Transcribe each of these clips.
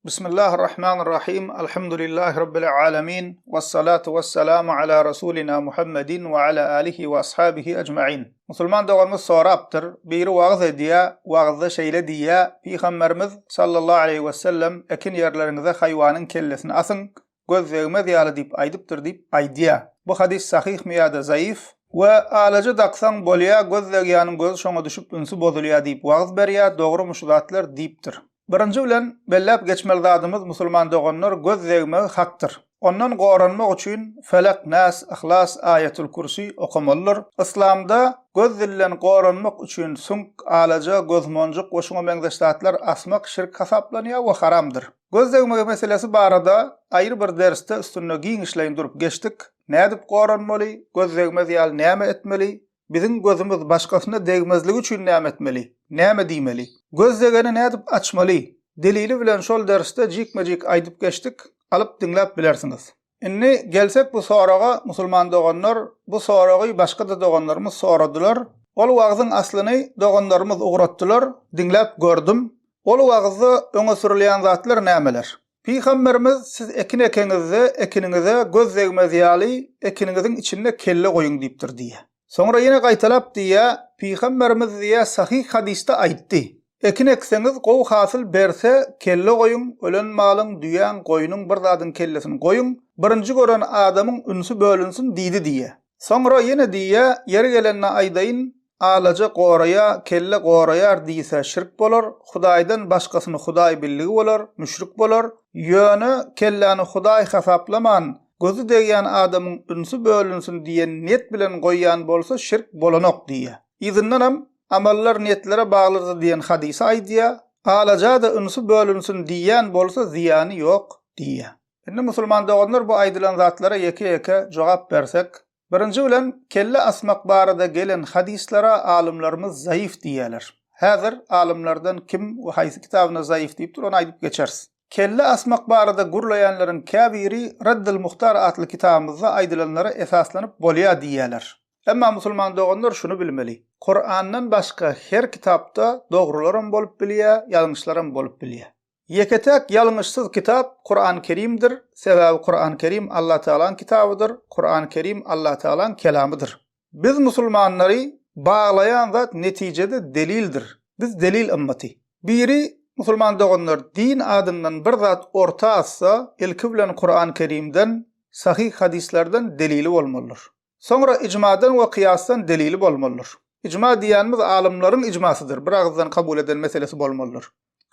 Bismillahirrahmanirrahim. Elhamdülillahi Rabbil alemin. Vessalatu vesselamu ala Rasulina Muhammedin ve ala alihi ve ashabihi ecma'in. Musulman doğanımız soraptır. Biri vağız ediya, vağızda şeyle diya. Peygamberimiz sallallahu aleyhi ve sellem ekin yerlerinize hayvanın kellesini asın. Gözlerime ziyalı deyip aydıptır deyip aydiya. Bu hadis sahih mi ya da zayıf? Ve alacı daksan bolya gözler yanın göz şoňa düşüp ünsü bozulýa deyip wagz berýär, dogry zatlar deyipdir. Birinji bilen bellep geçmeli zadymyz musulman doganlar göz zegmegi hakdyr. Ondan goranmak üçin Felak, Nas, Ihlas, Ayetul Kursi okumalylar. İslamda göz dillen goranmak üçin sunk, alaja, gözmonjuk we şoňa meňzeşdatlar asmak şirk hasaplanýar we haramdyr. Göz zegmegi meselesi barada aýry bir derste üstünde giň işleýin durup geçdik. Nädip goranmaly, göz zegmegi ýaly näme etmeli? Bizim gözümüz başkasına değmezligi üçin näme etmeli? Näme diýmeli? Göz zegeni nädip açmaly? Delili bilen şol derste jikmejik aýdyp geçdik. Alyp dinläp bilersiňiz. Inni gelsek bu soraga musulman doganlar bu soragy başga da doganlarymyz soradylar. Ol wagzyň aslyny doganlarymyz ugratdylar. Dinläp gördüm. Ol wagzy öňe sürilýän zatlar nämeler? Peygamberimiz siz ekin ekininize göz zegmezi ýaly ekininiziň içinde kelle goýuň diýipdir diýe. Sonra yine gaýtalap diýe Peygamberimiz diýe sahih hadiste aýtdy. Ekin ekseňiz gowy hasyl berse kelle goýuň, ölen malyň, düýän, goýunyň bir zadyň kellesini goýuň, birinji gören adamyň ünsü bölünsin diýdi diýe. Sonra yine diýe ýeri gelenne aýdaýyn alaja goraya, kelle goraýar diýse şirk bolar, Hudaýdan başgasyny Hudaý billigi bolar, müşrik bolar. Ýöne kelleni Hudaý hasaplaman, gözü degen adamyň ünsü bölünsin diýen niyet bilen goýýan bolsa şirk bolanok diýe. Izinden hem amallar niyetlere bağlıdır diyen hadisi aýdýa, alaja da ünsü bölünsün diýen bolsa ziýany ýok diýe. Indi musulman doganlar bu aýdylan zatlara ýeke-ýeke jogap bersek, birinji bilen kelle asmak barada gelen hadislere alimlerimiz zayıf diýerler. Häzir alimlerden kim we haýsy kitabyna zayıf diýipdir, onu aýdyp geçeriz. Kelle asmak barada gurlayanların käbiri Raddul Muhtar adlı kitabımızda aýdylanlara esaslanyp bolýar diýerler. Emma musulman doganlar şunu bilmeli. Kur'an'dan başka her kitapta dogrularım bolup bilýär, ýalňyşlarym bolup bilýär. Yeketek ýalňyşsyz kitap Kur'an-ı Kerim'dir. Sebäbi Kur'an-ı Kerim Allah Taala'nın kitabıdır. Kur'an-ı Kerim Allah Taala'nın kelamıdır. Biz musulmanları bağlayan zat neticede delildir. Biz delil ümmeti. Biri musulman doganlar din adından bir zat orta atsa ilki bilen Kur'an-ı Kerim'den, sahih hadislerden delili bolmalydyr. Sonra icmadan we kıyasdan delili bolmalydyr. İcma diýänimiz alimlaryň icmasydyr. Bir agzdan kabul eden meselesi bolmalydyr.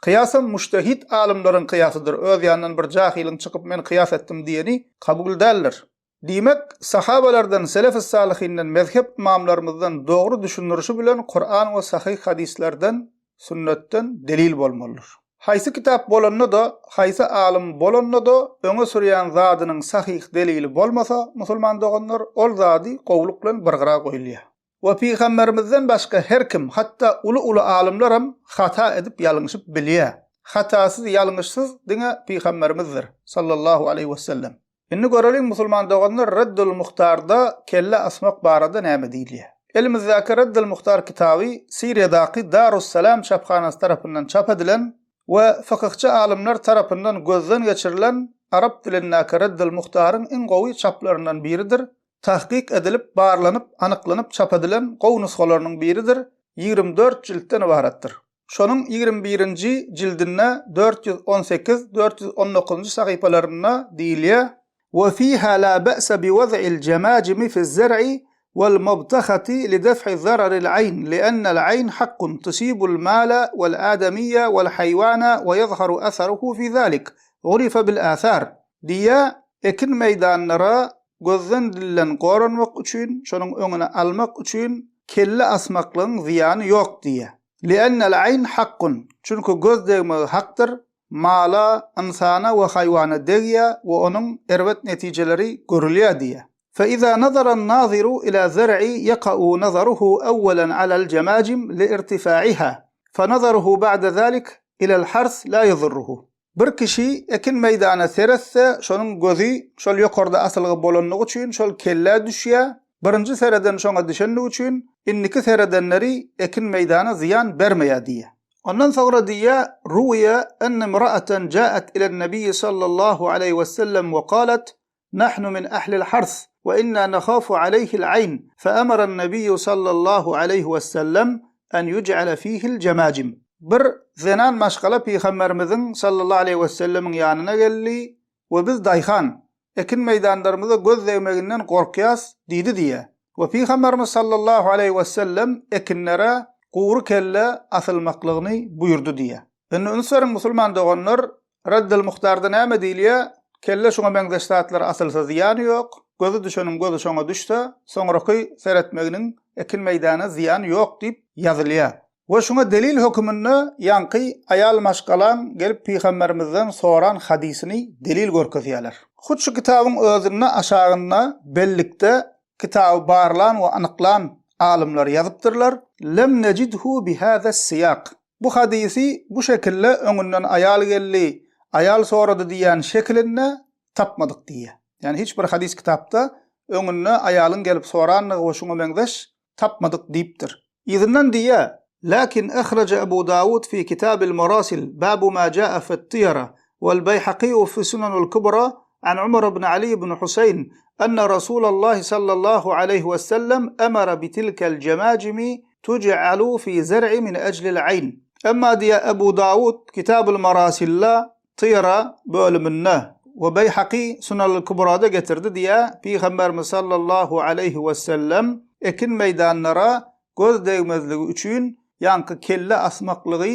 Kıyasam mujtehid alimlaryň kıyasydyr. Öz ýanyndan bir jahilin çykyp men kıyas etdim diýeni kabul edýärler. Diýmek sahabalardan, selef-i salihinden, mezhep imamlarymyzdan dogry düşünürüşi bilen Kur'an we sahih hadislerden, sünnetden delil bolmalydyr. Haýsy kitap bolanna da, haýsy alim bolanna da öňe sürýän zadynyň sahih delili bolmasa, musulman doganlar ol zady gowluk bilen birgara goýulýar. Ve Peygamberimizden başka her kim, hatta ulu alimler hem hata edip yalınışıp bilýär. Hatasız, yalınışsız dine Peygamberimizdir sallallahu aleyhi ve sellem. Inni göreliň musulman doganlar Raddul Muhtar'da kelle asmak barada näme diýilýär. Elimizdäki Raddul Muhtar kitaby Siriýadaky Darussalam çaphanasy tarapyndan çap edilen we fiqhçy alimler tarapyndan gözden geçirilen Arap dilindäki Raddul Muhtaryň en gowy çaplaryndan biridir. Tahqiq edilip, barlanyp, anyklanyp çap edilen gowy nusxalarynyň biridir. 24 jiltden ibaratdyr. Şonuň 21-nji jildinde 418-419 sahypalaryna diýilýär: "Ve fiha la ba'sa bi waz'il jamajimi fi'z-zar'i wal-mubtakhati li daf'i zararil 'ayn, li'anna al-'ayn haqqun tusibul mala wal-adamiyya wal-haywana ve yadhharu atharuhu fi zalik. Urifa bil-athar." diýe ekin meýdanlara gözden dillen goranmak üçin, şonuň öňüne almak üçin kelle asmaklaryň ziýany ýok diýe. Li'annal ayn haqqun. Çünki göz degmegi hakdyr. Mala, insana we haýwana degýär we onuň erwet netijeleri görülýär diýe. فإذا نظر الناظر إلى زرع يقع نظره أولا على الجماجم لارتفاعها فنظره بعد ذلك إلى الحرث لا يضره. Bir kişi ekin meydana seretse şonuň gözü şol ýokarda asylgy bolanlygy üçin şol kelle düşýär. Birinji sereden şoňa düşenligi üçin inniki seredenleri ekin meydana ziyan bermeýär diýe. Ondan sonra diye ruya en imra'atan ja'at ila an-nabiy sallallahu aleyhi ve sellem ve qalet nahnu min ahli'l hars ve inna nakhafu aleyhi'l ayn fa an-nabiy sallallahu aleyhi ve sellem en yuj'ala fihi'l jamajim. Bir zenan maşgala Peygamberimizin sallallahu aleyhi ve sellemin yanına geldi ve biz dayhan ekin meydanlarımızda göz değmeginden korkuyas dedi diye. Ve Peygamberimiz sallallahu aleyhi ve sellem ekinlere quru kelle asılmaklığını buyurdu diye. Ünlü ünsörün musulman doğanlar Raddil Muhtar'da näme diýilýär? Kelle şoňa meňdeşdatlar asylsa ziýany ýok. Gözü düşenin gözü şoňa düşse, soňraky seretmeginiň ekin meýdana ziýany ýok diýip ýazylýar. Ve şoňa delil hökmünde ýanky ayal maşgalan gelip Peygamberimizden soran hadisini delil görkezýärler. Hut şu kitabyň özüne aşagyna bellikde kitabı barlan we anyklan alimler ýazypdyrlar. Lem necidhu bihada siyaq. Bu hadisi bu şekilde öňünden ayal geldi, ayal sorady diýen şeklinde tapmadyk diýe. Yani hiç bir hadis kitapda öňünde ayalyň gelip soranlygy we şoňa meňdeş tapmadyk diýipdir. Ýygynden diýe: "Lakin akhraja Abu Dawud fi Kitab al-Marasil bab ma jaa fi at-tiyara wal-Bayhaqi fi Sunan al-Kubra an Umar ibn Ali ibn Husayn anna Rasulullah sallallahu aleyhi ve sellem emara bitilkel cemacimi tuj'alu fi zer'i min eclil ayn." Emma diye Ebu Davud Kitab-ül Marasil'la Tiyara bölümünde ve Beyhaqi Sunan-ı Kubra'da getirdi diye Peygamberimiz sallallahu aleyhi ve sellem ekin meydanlara göz değmezligi üçün yankı kelle asmaklığı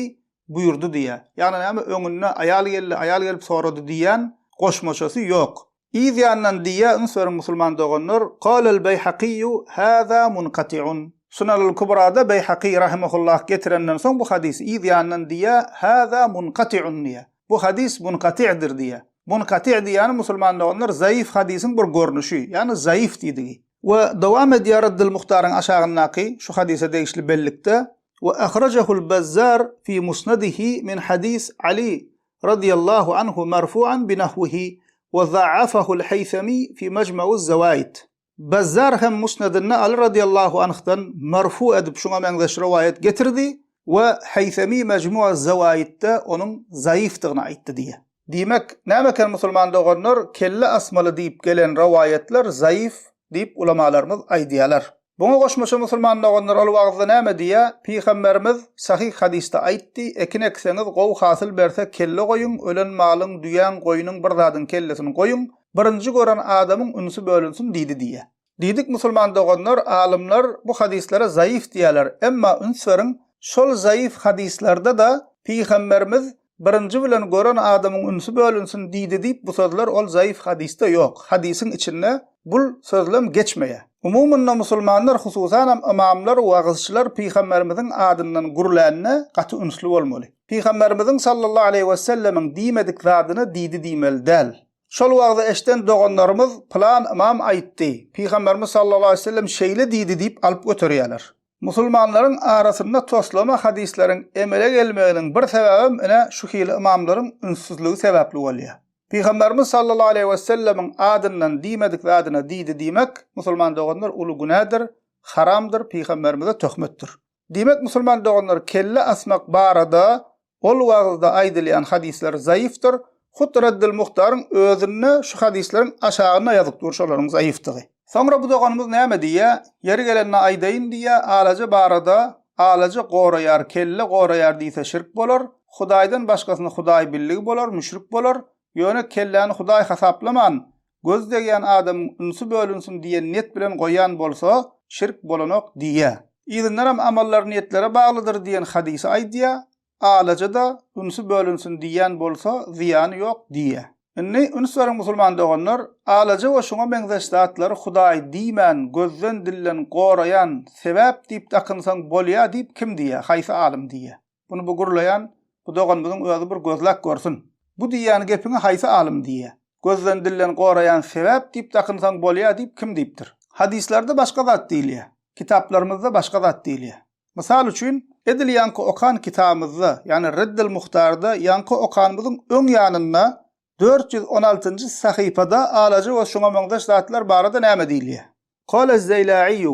buyurdu diye. Yani näme öňüne ayal gelip soradı diýen goşmaşasy yok. İzyandan diye ünsörün musulman doğanlar qalal Beyhaqi hada munqati'un. Sunan-ı Kubra'da Beyhaqi rahimehullah getirenden son bu hadis izyandan diye hada munqati'un diye. Bu hadis munqati'dir diye. Munqati' diýany musulman doğanlar zayıf hadisin bir görnüşi, yani zayıf diýdi. Ve devam ediyor Raddil Muhtar'ın aşağınaki şu hadise değişli bellikte ve akhrajahu'l Bazzar fi musnadihi min hadis Ali radiyallahu anhu marfu'an binahwihi ve za'afahu'l Haythami fi Mecmu'uz Zawaid. Bazzar hem musnadını Ali radiyallahu anh'tan marfu edip şuna meňdeş rivayet getirdi ve Haythami Mecmu'uz Zawaid'de onun zayıfdygyny aýtdy diye. Demek näme musulman doğanlar kelle asmaly diýip gelen rivayetler zayıf diýip ulamalarymız aýdýarlar. Buňa goşmaşa musulman doğanlar ol wagtda näme diýär? Peygamberimiz sahih hadisde aýtdy, ekin ekseňiz gow hasyl berse kelle goýun, ölen malyň, düýän goýunyň bir zadyň kellesini goýun, birinji gören adamyň ünsü bölünsin diýdi diýe. Diýdik musulman doğanlar, alimler bu hadislere zayıf diýerler. Emma ünsüriň şol zayıf hadislerde da Peygamberimiz birinji bilen gören adamyň ünsü bölünsin diýdi diýip bu sözler ol zayıf hadiste ýok. Hadisin içinde bu sözlem geçmeýär. Umumyny musulmanlar hususan imamlar we wagızçylar Peygamberimiziň adyndan gurulanyna gaty ünsli bolmaly. Peygamberimiziň sallallahu aleyhi we sellemiň diýmedik zadyny diýdi diýmeli däl. Şol wagtda eşden doganlarymız plan imam aýtdy. Peygamberimiz sallallahu aleyhi we sellem şeýle diýdi diýip alyp götürýärler. Musulmanlaryň arasynda toslama hadisleriň emele gelmeginiň bir sebebi ene şu hili imamlaryň ünsüzligi sebäpli bolýar. Peygamberimiz sallallahu aleyhi ve sellemin adından diýmedik zadyna diýdi diýmek musulman doganlar uly günadyr, haramdyr, Peygamberimize töhmetdir. Demek musulman doganlar kelle asmak barada ol wagtda aýdylýan hadisler zayıfdyr. Hut Raddil Muhtar'ın özüne şu hadisleriň aşagyna ýazyp durşalaryň zayıfdygy. Sonra bu doganymız näme diýär? Yeri gelenine aýdaýyn diýär, alaja barada alaja goraýar, kelle goraýar diýse şirk bolar. Hudaýdan başgasyny Hudaý billigi bolar, müşrik bolar. Ýöne kelläni Hudaý hasaplaman, göz degen adam ünsü bölünsin diýen net bilen goýan bolsa, şirk bolanok diýär. Ýa-da amallar niyetlere baglydyr diýen hadis aýdýar, alaja da ünsü bölünsin diýen bolsa, ziýany ýok diýär. Indi ünsüriň musulman doganlar, alaja we şoňa meňzeş zatlary Hudaý diýmän, gözden dillen goraýan, sebäp diýip takynsaň bolýar diýip kim diýär? Haýsy alim diýär. Bunu bu gurulayan, bu doganymyzyň özü bir gözlek görsün. Bu diýýän gepini haýsy alim diýär. Gözden dillen goraýan sebäp diýip takynsaň bolýar diýip kim diýipdir? Hadislerde başga zat diýilýär. Kitaplarymyzda başga zat diýilýär. Mysal üçin edil ýanky okan kitabymyzda, ýani Raddil Muhtar'da ýanky okanymyzyň öň ýanynda 416-njy sahypada alaja we şoňa meňdeş zatlar barada näme diýilýär? Qala az-Zaila'i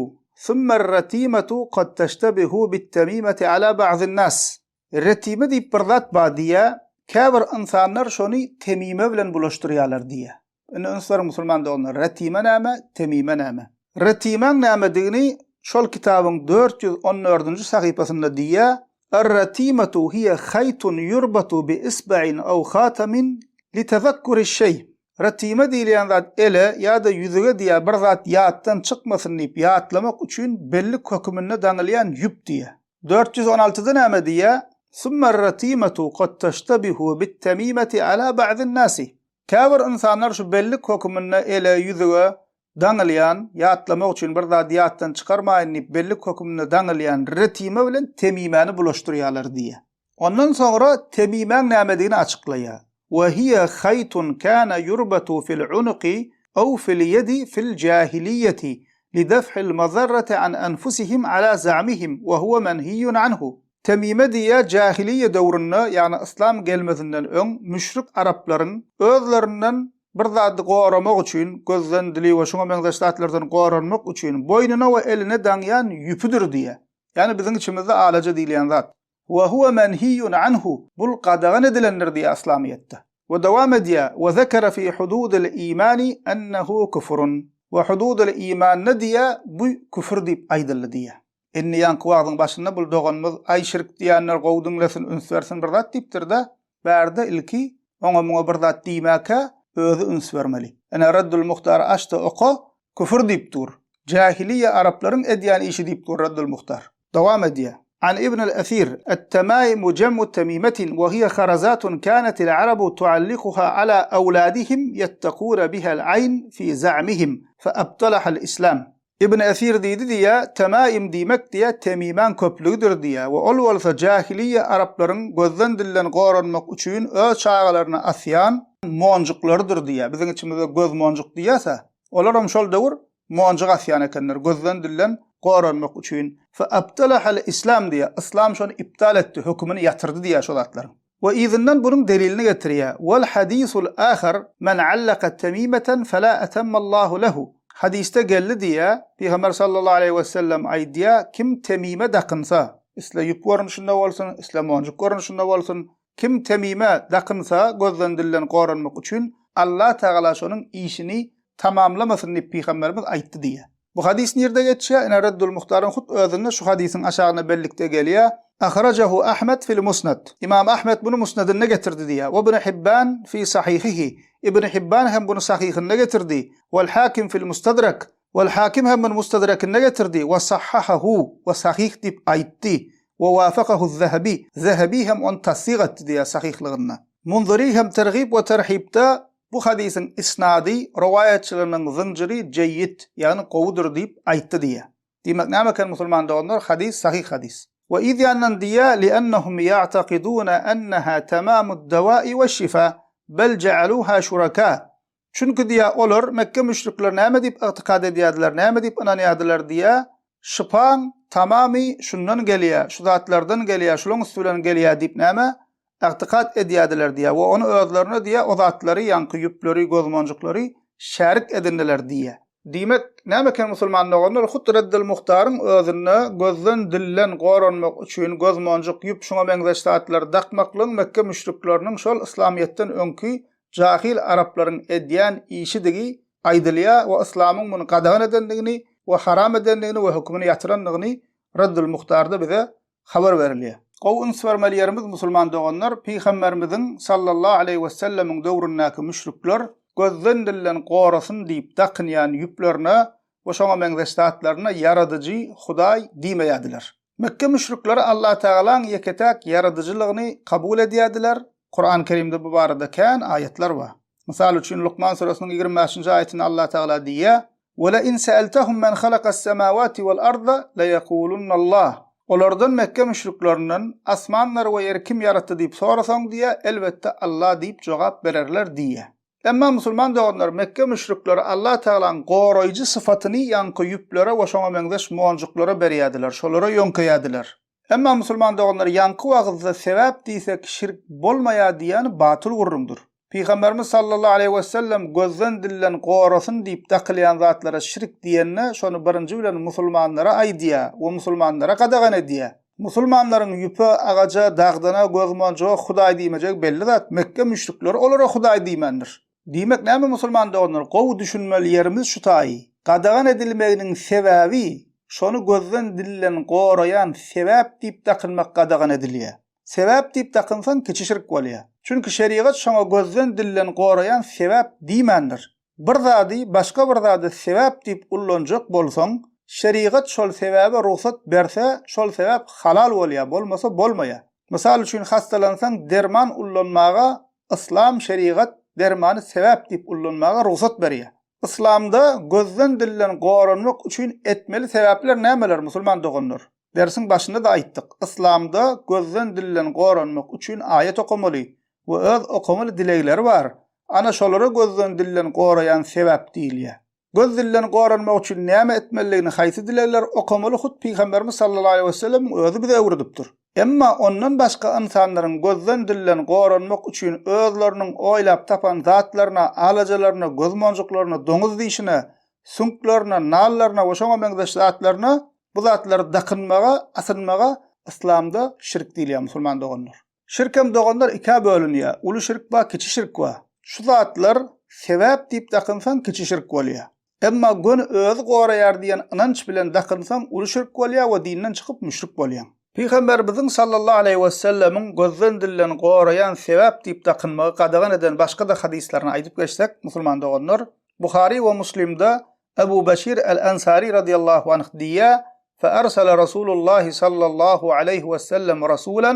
thumma ar-ratimatu qad tashtabihu bit-tamimati ala ba'd an-nas. Retime diýip bir zat bar diýä. Käbir insanlar şonu temime bilen bulaşdyrýarlar diýä. Ine önsler musulmanda onlar retime näme, temime näme. Retime näme digini şol kitabyň 414-nji sahypasynda diýä: "Er-retimatu hiye khaytun yurbatu bi isba'in aw khatamin li tadhakkuri şey." Retime diýilen zat ele ýa-da ýüzüge diýä bir zat ýatdan çykmasyn diýip ýatlamak üçin belli hökümine daňylýan ýüp diýä. 416-da näme diýä? ثم الرتيمة قد تشتبه بالتميمة على بعض الناس. Käbir insanlar şu belli hökümine ele ýüzüge daňylýan, ýatlamak üçin bir zat ýatdan çykarmaýyn diýip belli hökümine daňylýan retime bilen temimeni bulaşdyrýarlar diýe. Ondan soňra temimen nämedigini açyklaýar. Wa hiya khaytun kana yurbatu fil unuqi aw fil yadi fil jahiliyyati lidaf'il mazarrati an anfusihim ala za'mihim wa huwa manhiyun anhu. Temime diýe jahiliýe döwründe, ýani islam gelmezinden öň müşrik araplaryň özlerinden bir zatdy goramak üçin, gözden dili we şoňa meňzeşdatlardan goranmak üçin boynuna we eline daňýan ýüpüdir diýe. Ýani biziň içimizde alaja diýilen zat. Wa huwa manhiyun anhu. Bul qadagan edilendir diýe islamiýetde. Ve dowam edýär: "Ve zekara fi hududil imani annahu kufrun." Ve hududil iman diýe bu küfür diýip aýdyldy diýe. Inni ýankywagyň başynda bul doganmyz ay şirk diýenler gowduňlasyn ünswersin bir zat diýipdir-de, bärde ilki oňa muňa bir zat diýmäke özü üns bermeli. Ana Raddul Muhtar açdy oqa küfür diýip dur. Jahiliýe araplaryň edýän işi diýip dur Raddul Muhtar. Dowam edýär. An Ibn al-Athir, "At-tamaim jam'u tamimatin wa hiya kharazatun kanat al-arabu tu'alliquha ala awladihim yattaquna biha al-ayn fi za'mihim fa abtalaha al-islam." İbn Athir diýdi diýä, temaim diýmek diýä temimen köplügidir diýä we ol bolsa jahiliýe araplaryň gözden dillen goranmak üçin öz çağalaryna asýan monjuklardyr diýä. Biziň içimizde göz monjuk diýäse, olaram şol döwür monjuk asýan ekenler gözden dillen goranmak üçin. Fa abtalaha al-islam diýä, islam şonu iptal etdi, hökmüni ýatyrdy diýä şol zatlar. Ve izinden bunun delilini getirýär. Wal hadisul ahar man allaqa tamimatan fala atamma Allahu lehu. Hadiste geldi diye Peygamber sallallahu aleyhi ve sellem aydiya kim temime dakınsa, isle yüp görünüşünde olsun, isle moncuk görünüşünde olsun, kim temime dakınsa gözden dillen goranmak üçün Allah Teala şonun işini tamamlamasın diye Peygamberimiz aytdı diye. Bu hadis nerede geçiyor? Ene Raddul Muhtar'ın hut özünde şu hadisin aşağına bellikte geliyor. Akhrajahu Ahmed fil Musnad. İmam Ahmed bunu Musnad'ına getirdi diye. Ve İbn Hibban fi sahihihi. İbn Hibban hem bunu sahihine getirdi. Vel Hakim fil Mustadrak. Vel Hakim hem bunu Mustadrak'ına getirdi. Ve sahhahahu ve sahih dip aytti. Ve vafakahu Zahabi. Zahabi hem on tasdiq etti diye sahihliğine. Munziri hem tergib ve terhibde bu hadisin isnadi rivayetçilerinin zinciri ceyyid yani qowudur deyip aytdı diye. Demek näme eken musulmanda onlar hadis sahih hadis. Ve iz yanan diye li'annahum ya'taqiduna annaha tamamud dawa'i ve şifa bel ja'aluha şuraka. Çünkü diye olur Mekke müşrikler näme deyip i'tikad edýärdiler, näme deyip inanýardylar diye şifaň tamamy şundan gelýär, şu zatlardan gelýär, şulan üstülen gelýär deyip näme i'tikad edýärdiler diye we onu özlerine diye o zatlary ýanky ýüpleri, gözmonjukları şärik edindiler diye. Demek näme ken musulmanlar onlar hut Raddul Muhtar'ın özüne gözden dillen goranmak üçin gözmonjuk ýüp şoňa meňzeşdatlar dakmaklyň Mekke müşrikleriniň şol islamiýetden öňki jahil araplaryň edýän işidigi aýdylýar we islamyň muny qadagan edendigini we haram edendigini we hukmyny ýatyrandygyny Raddul Muhtar'da bize habar berilýär. Gow ünswermelilerimiz musulman doganlar Peygamberimiziň sallallahu aleyhi we sellemiň döwründäki müşrikler gözden dillen gorasyn diýip dakynýan ýüplerine we şoňa meňzeşdatlaryna yaradyjy Hudaý diýmeýärdiler. Mekke müşrikleri Allah Teala'nın yeketek yaradyjylygyny kabul edýärdiler. Kur'an-ı Kerimde bu barada kän ayetler var. Misal üçin Luqman surasının 25-nji ayetinde Allah Teala diýär: "Ve la in sa'altahum men halaqas semawati wal arda la yaqulunna Allah." Olardan Mekke müşriklerinin asmanlar we ýeri kim yaratdy diýip sorasaň diýe elbetde Allah diýip jogap bererler diýe. Emma musulman doganlar Mekke müşrikleri Allah Teala'nın goraýjy syfatyny ýanky ýüplere we şoňa meňzeş monjuklara berýärdiler, şolara ýönkeýärdiler. Emma musulman doganlar ýanky wagtda sebäp diýsek şirk bolmaýar diýen batyl gurrumdur. Peygamberimiz sallallahu aleyhi ve sellem gözden dillen gorasyn diýip dakylýan zatlara şirk diýenne şonu birinji bilen musulmanlara aýdýar we musulmanlara qadagan edýär. Musulmanlaryň ýüpe, agaja, dagdana, gözmonjoga Hudaý diýmejek belli zat. Mekke müşrikleri olara Hudaý diýmendir. Diýmek näme musulmanda onlar? Gowy düşünmeli ýerimiz şu taý. Gadagan edilmeginiň sebäbi şonu gözden dillen gorayan sebäp diýip takynmak gadagan edilýär. Sebäp diýip takynsan kiçi şirk bolýar. Çünki şeriat şoňa gözden dillen gorayan sebäp diýmendir. Bir zady başga bir zady sebäp diýip ullanjak bolsaň, şeriat şol sebäbe ruhsat berse, şol sebäp halal bolýar, bolmasa bolmaýar. Mysal üçin hastalansaň derman ullanmaga İslam şeriat dermany sebäp diýip ullanmaga ruhsat berýär. İslamda gözden dillen goranmak üçin etmeli sebäpler nämeler musulman dogonlar? Dersin başynda da aýtdyk. İslamda gözden dillen goranmak üçin ayet okumaly we öz okumaly dilekleri bar. Ana şolara gözden dillen gorayan sebäp diýilýär. Göz dillen goranmak üçin näme etmeligini haýsy dilekler okumaly hut Peýgamberimiz sallallahu aleyhi we sellem özü bize öwredipdir. Emma ondan başga insanlaryň gözden dillen goranmak üçin özleriniň oýlap tapan zatlaryna, alajalaryna, gözmonjuklaryna, doňuz diýişine, sünklerine, nallaryna we şoňa meňzeş zatlaryna bu zatlary dakynmaga, asynmaga İslamda şirk diýilýär musulman doganlar. Şirkem doganlar iki bölünýär. Uly şirk ba, kiçi şirk ba. Şu zatlar sebäp diýip dakynsan kiçi şirk bolýar. Emma gün öz goraýar diýen inanç bilen dakynsan uly şirk bolýar we dinden çykyp müşrik bolýar. Peýgamberimiz sallallahu aleyhi we sellemiň gözden dillen gorayan sebäp diýip dakynmagy gadagan eden başga da hadislerini aýdyp geçsek musulman doganlar, Buhari we Muslim'de Ebu Beşir el-Ensari radıyallahu anh diye فأرسل رسول الله صلى الله عليه وسلم رسولا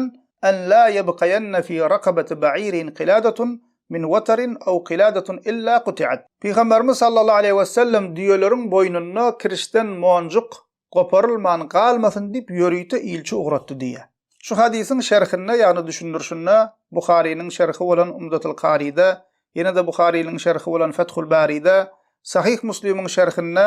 أن لا يبقين في رقبة بعير قلادة min watarin aw qiladatun illa quti'at. Peygamberimiz sallallahu aleyhi ve sellem diýerlerin boynuna kirişden monjuk goparylman galmasyn diýip ýörüýte ilçi uğratdy diýe. Şu hadisin şerhinde ýagny düşündürşünde Buhari'nin şerhi bolan Umdatul Qari'de, ýene de Buhari'nin şerhi bolan Fethul Bari'de, Sahih Muslim'in şerhinde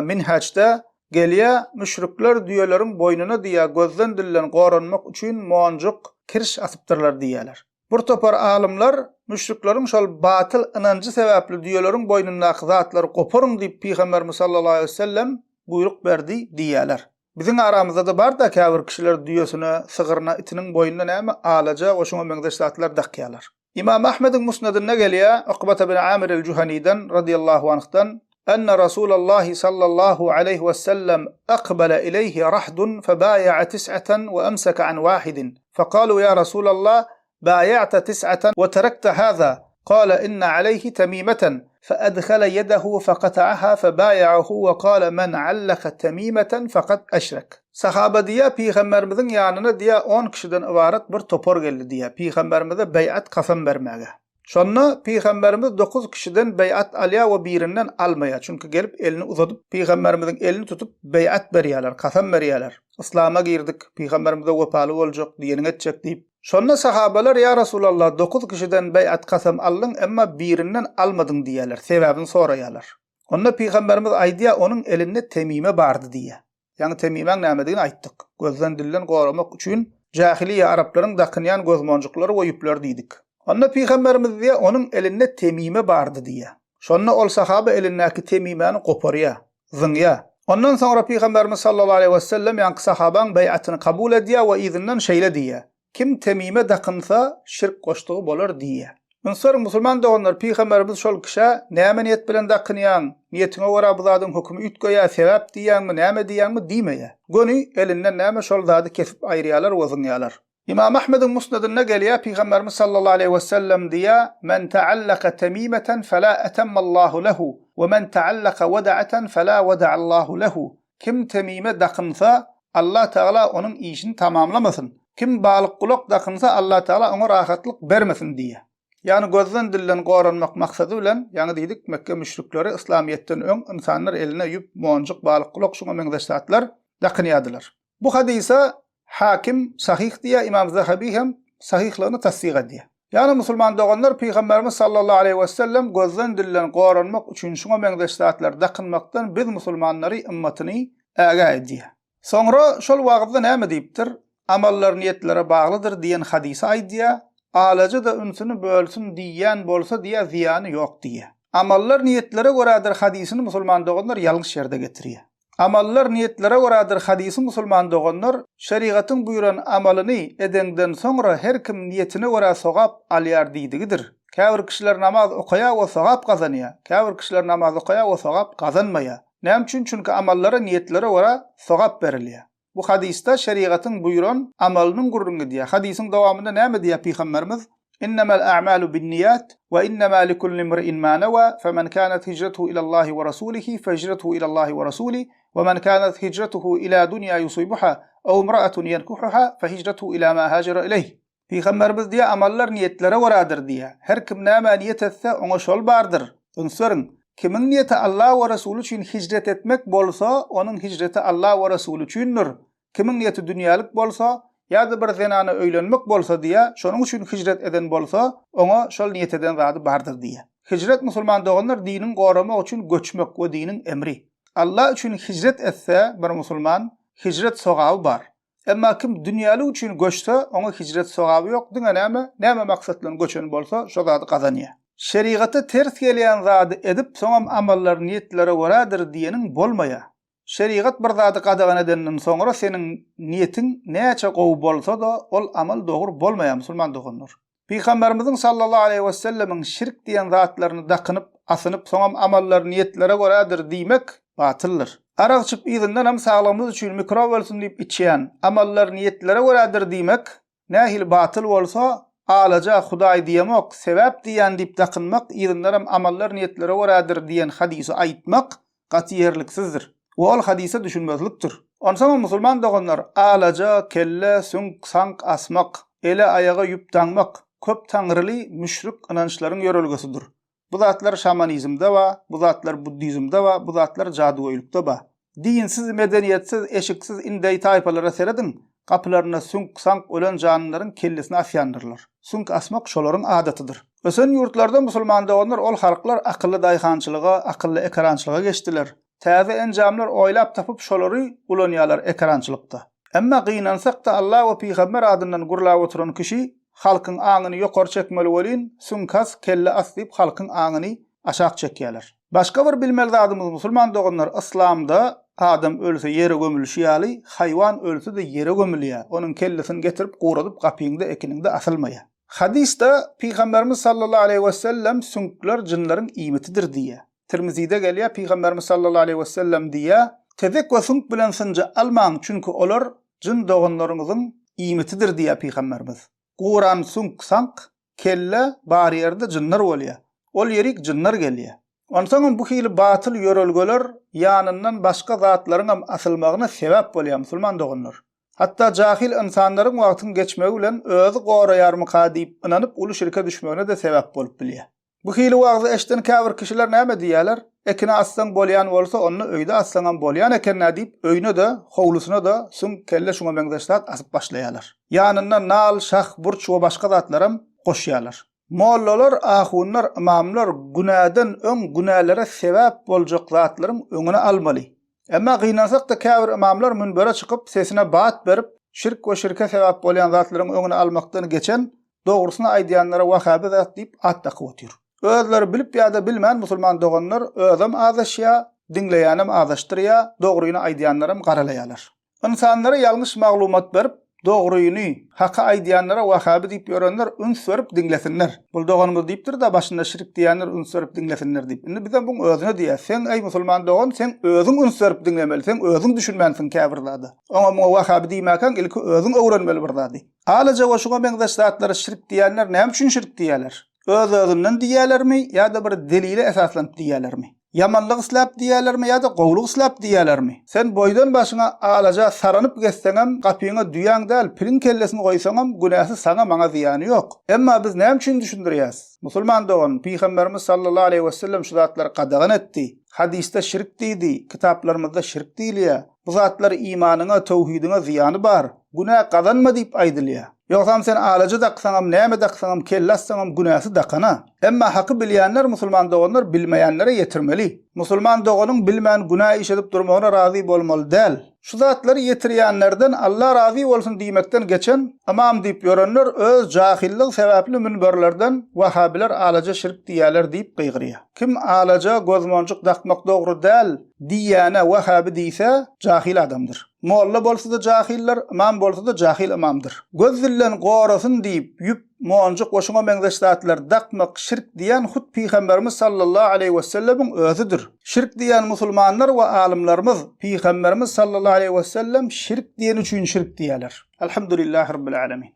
Minhaj'da gelýär müşrikler diýerlerin boynuna diýe gözden dillen goranmak üçin monjuk kiriş asypdyrlar diýerler. Bir topar alimler müşriklerin şol batıl inancı sebäpli diýerlerin boynundaky zatlary goparyň diýip Peýgamberimiz sallallahu aleyhi ve sellem buyruk berdi diýerler. Biziň aramyzda da bar da käbir kişiler diýesine, sygyrna, itiniň boynuna näme alaja we şoňa meňzeş zatlar dakýarlar. İmam Ahmed'in musnadynda gelýär Uqbata bin Amir el-Juhani'den radıyallahu anh'tan enne Rasulullah sallallahu aleyhi ve sellem aqbala ileyhi rahdun febaya'a tis'atan ve amsaka an wahidin. Faqalu ya Rasulullah بايعت 9 وتركت هذا قال إن عليه تميمة فأدخل يده فقطعها فبايعه وقال من علق تميمة فقد أشرك. Sahaba diye Peygamberimizin yanına diye 10 kişiden ibaret bir topor geldi diye Peygamberimize beyat kasam vermege. Şonna Peygamberimiz 9 kişiden beyat alya ve birinden almaya. Çünkü gelip elini uzatıp Peygamberimizin elini tutup beyat berýärler, kasam berýärler. İslam'a girdik, Peygamberimize wepaly boljak, diýeni etjek diýip. Şonna sahabalar ya Resulallah 9 kişiden beyat kasam aldın emma birinden almadın diýerler. Sebäbini soraýarlar. Onda Peygamberimiz aýdýa onun elinde temime bardy diýe. Yani temimeň nämedigini aýtdyk. Gözden dillen goramak üçin jahiliýe araplaryň dakynýan gözmonjuklary we ýüpler diýdik. Onda Peygamberimiz diýe onun elinde temime bardy diýe. Şonna ol sahaba elindäki temimeni goparýar, zyňýar. Ondan sonra Peygamberimiz sallallahu aleyhi ve sellem ýa sahabaň bey'atyny kabul edýär we izinden şeýle diýe. Kim temime dakynsa şirk goşdugy bolar diýe. Münsar musulman doganlar Peygamberimiz şol kişe näme niyet bilen dakynýan, niyetine göre bu zadyň hukmy ütgoýa sebäp diýänmi, näme diýänmi diýmeýär. Göni elinden näme şol zady kesip aýrýarlar, wazynýarlar. İmam Ahmed'in musnadynda gelýär Peygamberimiz sallallahu aleyhi ve sellem diýär: "Men ta'allaka tamimatan fala atammallahu lehu ve men ta'allaka wada'atan fala wada'allahu lehu." Kim temime dakynsa Allah Taala onun işini tamamlamasın. Kim balyk kulak dakynsa Allah Taala ona rahatlyk bermesin diye. Yani gözden dillen goranmak maksady bilen, yani diýdik Mekke müşrikleri İslamiýetden öň insanlar eline ýüp monjuk balyk kulak şoňa meňzeş zatlar dakynýardylar. Bu hadisa Hakim sahih diye İmam Zahabi hem sahihliğini tasdik ediyor. Yani musulman doganlar Peygamberimiz sallallahu aleyhi ve sellem gözden dillen goranmak üçin şoňa meňzeş zatlar dakynmakdan biz musulmanlary ümmetini äga ediyor. Sonra şol wagtda näme diýipdir? Amallar niyetlere bağlıdır diýen hadise aýdýar. Alaja da ünsünü bölsün diýen bolsa diýe ziýany ýok diýe. Amallar niyetlere göredir hadisini musulman doganlar ýalňyş ýerde getirýär. Amallar niyetlere göredir hadisi musulman dogonlar, şeriatın buyuran amalını edenden sonra her kim niyetine göre sogap alyar diýdigidir. Käbir kişiler namaz okaya we sogap kazanýar. Käbir kişiler namaz okaya we sogap kazanmaýar. Näme üçin? Çünki amallara niyetlere göre sogap berilýär. Bu hadiste şeriatın buyuran amalının gurrungy diýär. Hadisin dowamında näme diýär Peygamberimiz? İnnemel a'malu binniyat ve innema likulli imri'in ma nawa femen kanat hicretuhu ila Allahi ve rasulihi fehicretuhu ila Allahi ve rasulihi ve men kanat hicretuhu ila dunya yusibuha aw imra'atun yankuhuha fehicretuhu ila ma hajara ilayh. Peygamberimiz diýär amallar niyetlere göredir diýär. Her kim näme niyet etse oňa şol bardyr. Öňsörüň kimin niyeti Allah we Resuli üçin hicret etmek bolsa, onuň hicreti Allah we Resuli üçindir. Kimin niyeti dünýälik bolsa, ýa-da bir zenany öýlenmek bolsa diýä, şonuň üçin hicret eden bolsa, oňa şol niyet eden zady bardyr diýä. Hicret musulman doganlar dinin goramak üçin göçmek we dinin emri. Allah üçin hicret etse bir musulman, hicret sogaby bar. Emma kim dünýälik üçin göçse, oňa hicret sogaby ýok. Diňe näme maksat bilen göçen bolsa, şo zady kazanýar. Şeriaty ters gelýän zady edip soňam amallar niyetlere göredir diýeniň bolmaýar. Şeriat bir zady qadagan edenden soňra seniň niýetiň näçe gowy bolsa da ol amal dogry bolmaýar musulman doganlar. Peygamberimiziň sallallahu aleyhi we sellemiň şirk diýen zatlaryny dakynyp, asynyp soňam amallar niyetlere göredir diýmek batyldyr. Araq içip izinden hem sağlamyz üçin mikrob bolsun diýip içýän amallar niyetlere göredir diýmek nähil batyl bolsa alaja Hudaý diýemek, sebäp diýen diýip dakynmak, izinden hem amallar niyetlere göredir diýen hadisy aýtmak gatiyerliksizdir. Ol hadise düşünmezlikdir. Onsoň musulman doganlar alaja, kelle, sünk, sank asmak, ele ayaga ýüp taňmak köp taňryly müşrik inançlaryň ýörelgesidir. Bu zatlar şamanizmde we bu zatlar buddizmde we bu zatlar jadugoýlukda ba. Dinsiz, medeniýetsiz, eşiksiz indeý taýpalara seredin, kapylaryna sünk, sank ölen janlaryň kellesini asýandyrlar. Sünk asmak şolaryň adatydyr. Ösen ýurtlarda musulman doganlar ol halklar akylly daýhançylyga, akylly ekrançylyga geçdiler. Täze enjamlar oýlap tapyp şolary ulanýarlar ekrançylykda. Emma gynansak da Allah we Peygamber adyndan gurlap oturan kişi halkyň aňyny ýokary çekmeli bolyn, sünkas kelle asyp halkyň aňyny aşak çekýärler. Başga bir bilmeli adamyz musulman doganlar islamda adam ölse yere gömülýär, haýwan ölse de yere gömülýär. Onuň kellesini getirip guradyp gapyňda ekininde asylmaýar. Hadisde Peygamberimiz sallallahu aleyhi we sellem sünkler jinlaryň iýmetidir diýär. Tirmizi'de gelýär Peygamberimiz sallallahu aleyhi ve sellem diýär, tezek we sünk bilen sınja almaň çünki olar jin doganlaryňyzyň iýmetidir diýär Peygamberimiz. Quran sünk sank kelle bar ýerde jinnar bolýar. Ol ýerik jinnar gelýär. Onsoň bu hili batyl ýörelgeler ýanyndan başga zatlaryň hem asylmagyna sebäp bolýar musulman doganlar. Hatda jahil insanlaryň wagtyň geçmegi bilen özü goraýarmyka diýip inanyp uly şirke düşmegine de sebäp bolup bilýär. Bu hili wagty eşden käbir kişiler näme diýerler? Ekine aslan bolýan bolsa onu öýde aslan bolýan eken diýip öýüne de, howlusyna da sünk kelle şuňa meňdeşlat asyp başlaýarlar. Ýanynda nal, şah, burç we başga zatlarym goşýarlar. Mollalar, ahunlar, imamlar günadan öň gunalara sebäp boljak zatlaryň öňüne almaly. Emma gynansak da käbir imamlar münbere çykyp sesine bat berip şirk we şirke sebäp bolýan zatlaryň öňüne almakdan geçen dogrusyna aýdýanlara wahhabi zat diýip at takyp özleri bilip ýa-da bilmän musulman doganlar özüm azaşýa, dinleýänem azaşdyrýa, dogruýyny aýdýanlarym garalaýarlar. İnsanlara ýalňyş maglumat berip, dogruýyny, haka aýdýanlara wahhabi diýip ýörenler üns berip dinlesinler. Bul doganymyz diýipdir da başynda şirk diýenler üns berip dinlesinler diýip. Indi bizden bu özüne diýär. Sen ey musulman dogan, sen özüň üns berip dinlemeli, sen özüň düşünmänsiň käbir zady. Oňa wahhabi diýmäken ilki özüň öwrenmeli bir zady. Alaja we şuňa beňdeş zatlara şirk diýenler näme üçin şirk diýerler? Öz-özünden diýerlermi ýa-da bir delile esaslanyp diýerlermi? Yamanlyk islap diýerlermi ýa-da gowluk islap diýerlermi? Sen boýdan başyňa alaja saranyp geçseňem, gapyňa duýan däl, pirin kellesini goýsaňam, günäsi saňa maňa ziýany ýok. Emma biz näme üçin düşündirýäs? Musulman dogan Peygamberimiz sallallahu aleyhi we sellem şu zatlary qadagan etdi. Hadisde şirk diýdi, kitaplarymyzda şirk diýilýär. Bu zatlar imanyňa, tawhidiňe ziýany bar. Günah kazanma diýip aýdylýar. Yoksam sen alaja daksaňam, näme daksaňam, kellassaňam günäsi dakana. Emma haky bilýänler musulman doganlar bilmeýänlere ýetirmeli. Musulman doğanın bilmän günah işedip durmagyna razy bolmaly däl. Şu zatlary ýetirýänlerden Allah razy bolsun diýmekden geçen amam diýip ýörenler öz jahillik sebäpli münberlerden Wahabiler alaja şirk diýerler diýip gygyrýar. Kim alaja gözmonçuk dakmak dogry däl diýene Wahabi diýse jahil adamdyr. Molla bolsa da jahiller, imam bolsa da jahil imamdyr. Göz dillen gorasyn diýip ýüp monjuk goşuňa meňzeşdatlar dakmak şirk diýen hut Peygamberimiz sallallahu aleyhi we sellemiň özüdir. Şirk diýen musulmanlar we alimlerimiz Peygamberimiz sallallahu aleyhi ve sellem şirk diyen üçün şirk diýerler. Elhamdülillahi rabbil alamin.